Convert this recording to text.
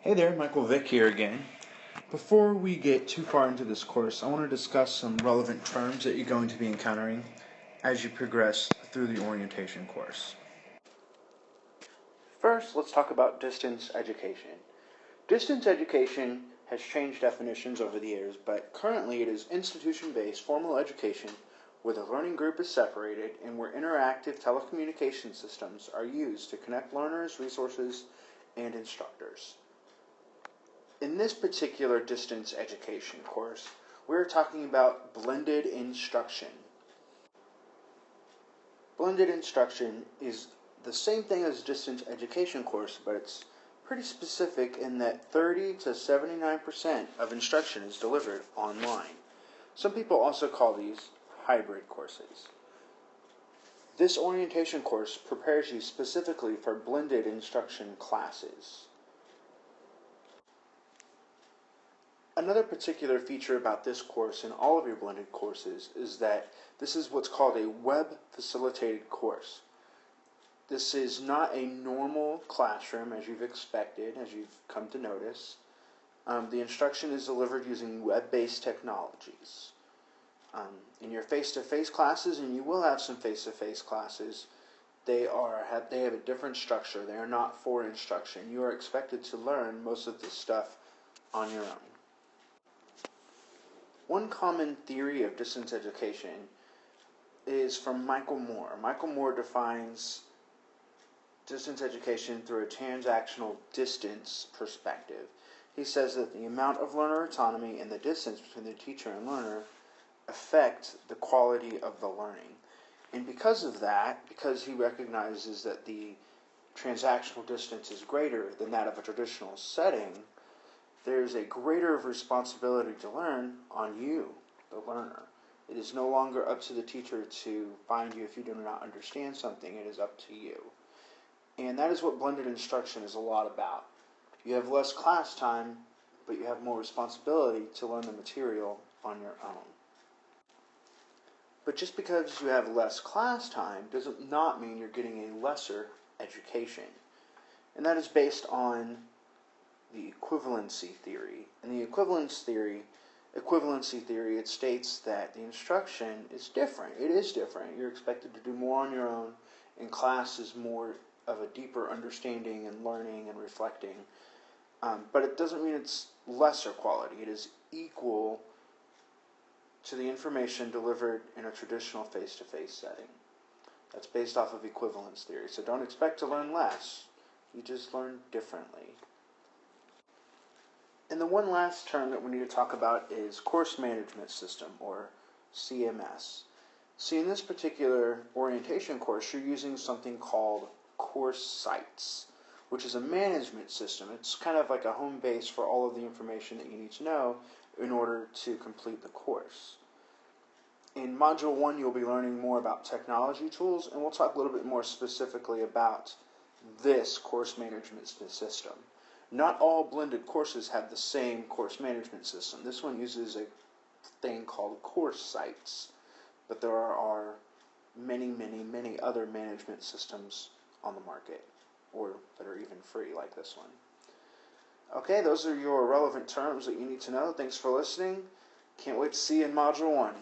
Hey there, Michael Vick here again. Before we get too far into this course, I want to discuss some relevant terms that you're going to be encountering as you progress through the orientation course. First, let's talk about distance education. Distance education has changed definitions over the years, but currently it is institution-based formal education where the learning group is separated and where interactive telecommunication systems are used to connect learners, resources, and instructors. In this particular distance education course, we're talking about blended instruction. Blended instruction is the same thing as distance education course, but it's pretty specific in that 30 to 79% of instruction is delivered online. Some people also call these hybrid courses. This orientation course prepares you specifically for blended instruction classes. Another particular feature about this course and all of your blended courses is that this is what's called a web-facilitated course. This is not a normal classroom as you've expected, as you've come to notice. The instruction is delivered using web-based technologies. In your face-to-face classes, and you will have some face-to-face classes, they have a different structure. They are not for instruction. You are expected to learn most of this stuff on your own. One common theory of distance education is from Michael Moore. Michael Moore defines distance education through a transactional distance perspective. He says that the amount of learner autonomy and the distance between the teacher and learner affect the quality of the learning. And because of that, because he recognizes that the transactional distance is greater than that of a traditional setting, there's a greater responsibility to learn on you, the learner. It is no longer up to the teacher to find you if you do not understand something. It is up to you. And that is what blended instruction is a lot about. You have less class time, but you have more responsibility to learn the material on your own. But just because you have less class time does not mean you're getting a lesser education. And that is based on the equivalency theory. In the equivalency theory, it states that the instruction is different. It is different. You're expected to do more on your own, and class is more of a deeper understanding and learning and reflecting. But it doesn't mean it's lesser quality. It is equal to the information delivered in a traditional face-to-face setting. That's based off of equivalence theory. So don't expect to learn less. You just learn differently. And the one last term that we need to talk about is course management system, or CMS. See, in this particular orientation course, you're using something called course sites, which is a management system. It's kind of like a home base for all of the information that you need to know in order to complete the course. In Module 1, you'll be learning more about technology tools, and we'll talk a little bit more specifically about this course management system. Not all blended courses have the same course management system. This one uses a thing called course sites, but there are many, many, many other management systems on the market, or that are even free like this one. Okay, those are your relevant terms that you need to know. Thanks for listening. Can't wait to see you in Module 1.